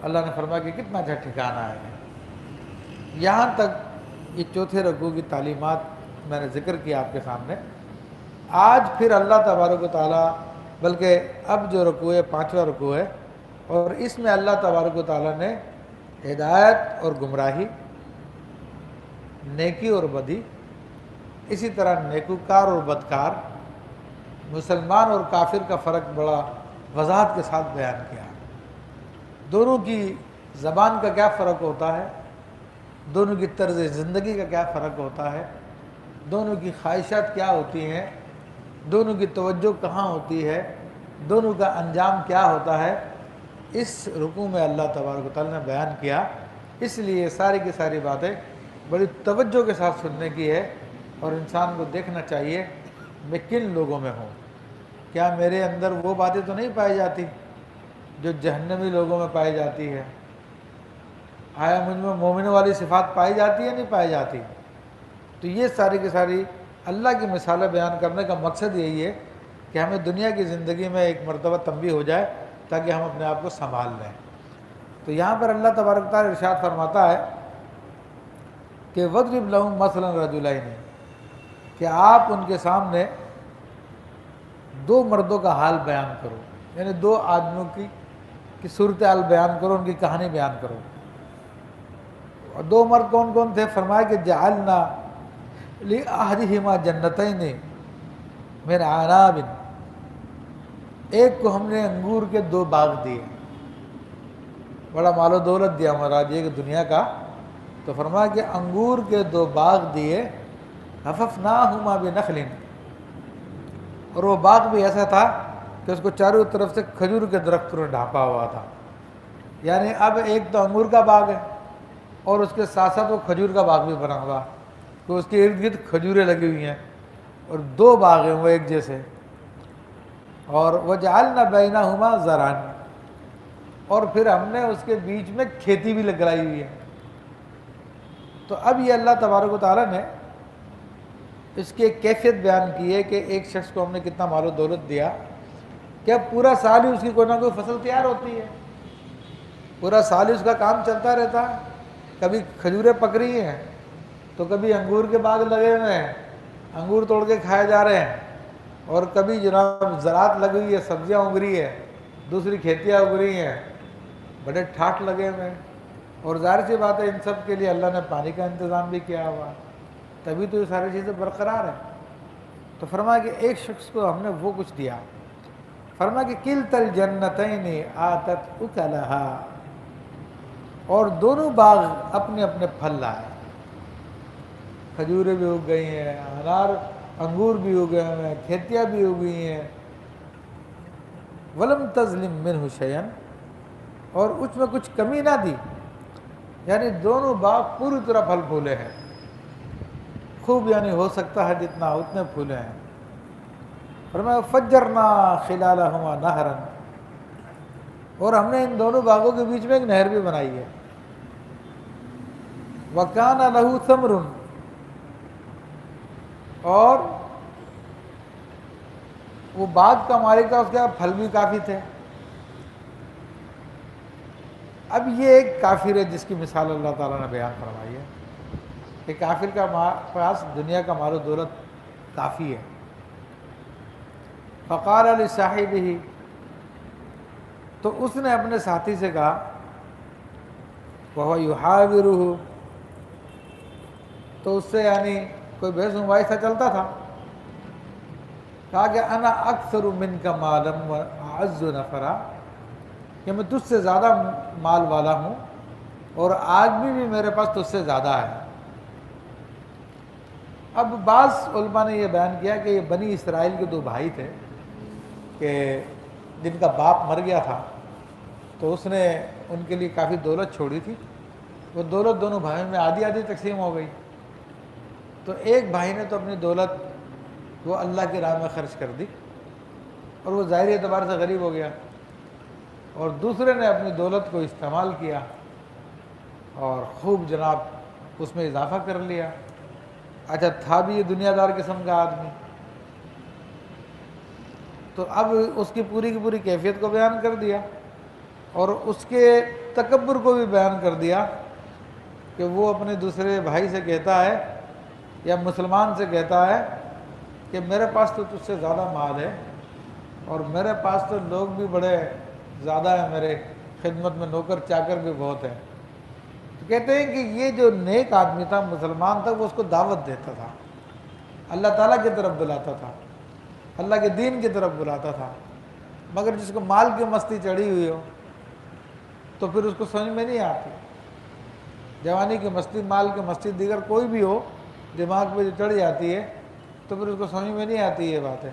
اللہ نے فرمایا کہ کتنا اچھا ٹھکانہ ہے۔ یہاں تک یہ چوتھے رکوع کی تعلیمات میں نے ذکر کیا آپ کے سامنے۔ آج پھر اللہ تبارک و تعالیٰ، بلکہ اب جو رکوع ہے 5واں رکوع ہے، اور اس میں اللہ تبارک و تعالیٰ نے ہدایت اور گمراہی، نیکی اور بدی، اسی طرح نیکوکار اور بدکار، مسلمان اور کافر کا فرق بڑا وضاحت کے ساتھ بیان کیا۔ دونوں کی زبان کا کیا فرق ہوتا ہے، دونوں کی طرز زندگی کا کیا فرق ہوتا ہے، دونوں کی خواہشات کیا ہوتی ہیں، دونوں کی توجہ کہاں ہوتی ہے، دونوں کا انجام کیا ہوتا ہے، اس رکوع میں اللہ تبارک و تعالیٰ نے بیان کیا۔ اس لیے ساری کی ساری باتیں بڑی توجہ کے ساتھ سننے کی ہے، اور انسان کو دیکھنا چاہیے میں کن لوگوں میں ہوں۔ کیا میرے اندر وہ باتیں تو نہیں پائی جاتی جو جہنمی لوگوں میں پائی جاتی ہے؟ آیا مجھ میں مومن والی صفات پائی جاتی ہے نہیں پائی جاتی؟ تو یہ ساری کی ساری اللہ کی مثالیں بیان کرنے کا مقصد یہی ہے کہ ہمیں دنیا کی زندگی میں ایک مرتبہ تنبیہ ہو جائے تاکہ ہم اپنے آپ کو سنبھال لیں۔ تو یہاں پر اللہ تبارک تعالیٰ ارشاد فرماتا ہے کہ وَاضْرِبْ لَهُم مَثَلًا رَجُلَيْنِ، کہ آپ ان کے سامنے دو مردوں کا حال بیان کرو، یعنی دو آدمیوں کی صورتحال بیان کرو، ان کی کہانی بیان کرو۔ اور دو مرد کون کون تھے؟ فرمایا کہ جعلنا لأحدہما جنتین من عناب، ایک کو ہم نے انگور کے دو باغ دیے، بڑا مال و دولت دیا مہاراج یہ کہ دنیا کا، تو فرمایا کہ انگور کے دو باغ دیے، حففناہما بنخل، اور وہ باغ بھی ایسا تھا کہ اس کو چاروں طرف سے کھجور کے درختوں نے ڈھانپا ہوا تھا۔ یعنی اب ایک تو انگور کا باغ ہے اور اس کے ساتھ ساتھ وہ کھجور کا باغ بھی بنا ہوا، تو اس کے ارد گرد کھجوریں لگی ہوئی ہیں، اور دو باغ ہیں وہ ایک جیسے۔ اور وجعلنا بینہما زرعا، اور پھر ہم نے اس کے بیچ میں کھیتی بھی لگائی ہوئی ہے۔ تو اب یہ اللہ تبارک و تعالیٰ نے اس کی ایک کیفیت بیان کی ہے کہ ایک شخص کو ہم نے کتنا مال و دولت دیا کہ اب پورا سال ہی اس کی کوئی نہ کوئی فصل تیار ہوتی ہے، پورا سال ہی اس کا کام چلتا رہتا ہے۔ کبھی کھجوریں پک رہی ہیں تو کبھی انگور کے باغ لگے ہوئے ہیں، انگور توڑ کے کھائے جا رہے ہیں، اور کبھی جناب زراعت لگی ہوئی ہے، سبزیاں اگ رہی ہے، دوسری کھیتیاں اگ رہی ہیں، بڑے ٹھاٹ لگے ہوئے ہیں۔ اور ظاہر سی بات ہے ان سب کے لیے اللہ نے پانی کا انتظام بھی کیا ہوا، تبھی تو یہ ساری چیزیں برقرار ہیں۔ تو فرمایا کہ ایک شخص کو ہم نے وہ کچھ دیا، فرمایا کہ کلتا الجنتین آتت اکلہا، اور دونوں باغ اپنے اپنے پھل لائے، کھجوریں بھی اگ گئی ہیں، انگور بھی اگے ہوئے ہیں، کھیتیاں بھی اگی ہیں، ولم تظلم منہ شیئا، اور اس میں کچھ کمی نہ دی، یعنی دونوں باغ پوری طرح پھل پھولے ہیں، خوب یعنی ہو سکتا ہے جتنا اتنے پھولے ہیں۔ فرمایا فجرنا خلالہما نہرا، اور ہم نے ان دونوں باغوں کے بیچ میں ایک نہر بھی بنائی ہے۔ وَكَانَ لَهُ ثَمْرٌ، اور وہ باغ کا مالک تھا، اس کے پھل بھی کافی تھے۔ اب یہ ایک کافر ہے جس کی مثال اللہ تعالیٰ نے بیان فرمائی ہے کہ کافر کا پاس دنیا کا مال و دولت کافی ہے۔ فقال لصاحبہ، تو اس نے اپنے ساتھی سے کہا، وَهُوَ يُحَاوِرُهُ، تو اس سے یعنی کوئی بحث مباحثہ چلتا تھا، کہا کہ انا اکثر منک مالا واعز نفرا، کہ میں تجھ سے زیادہ مال والا ہوں اور آدمی بھی میرے پاس تجھ سے زیادہ ہے۔ اب بعض علماء نے یہ بیان کیا کہ یہ بنی اسرائیل کے دو بھائی تھے کہ جن کا باپ مر گیا تھا، تو اس نے ان کے لیے کافی دولت چھوڑی تھی، وہ دولت دونوں بھائیوں میں آدھی آدھی تقسیم ہو گئی۔ تو ایک بھائی نے تو اپنی دولت وہ اللہ کی راہ میں خرچ کر دی اور وہ ظاہری اعتبار سے غریب ہو گیا، اور دوسرے نے اپنی دولت کو استعمال کیا اور خوب جناب اس میں اضافہ کر لیا۔ اچھا تھا بھی یہ دنیا دار قسم کا آدمی، تو اب اس کی پوری کیفیت کو بیان کر دیا، اور اس کے تکبر کو بھی بیان کر دیا کہ وہ اپنے دوسرے بھائی سے کہتا ہے یا مسلمان سے کہتا ہے کہ میرے پاس تو تجھ سے زیادہ مال ہے اور میرے پاس تو لوگ بھی بڑے زیادہ ہیں، میرے خدمت میں نوکر چاکر بھی بہت ہیں. تو کہتے ہیں کہ یہ جو نیک آدمی تھا، مسلمان تھا، وہ اس کو دعوت دیتا تھا، اللہ تعالیٰ کی طرف بلاتا تھا، اللہ کے دین کی طرف بلاتا تھا. مگر جس کو مال کی مستی چڑھی ہوئی ہو تو پھر اس کو سمجھ میں نہیں آتی. جوانی کی مستی، مال کی مستی، دیگر کوئی بھی ہو، دماغ پہ جو چڑھ جاتی ہے تو پھر اس کو سمجھ میں نہیں آتی یہ بات ہے.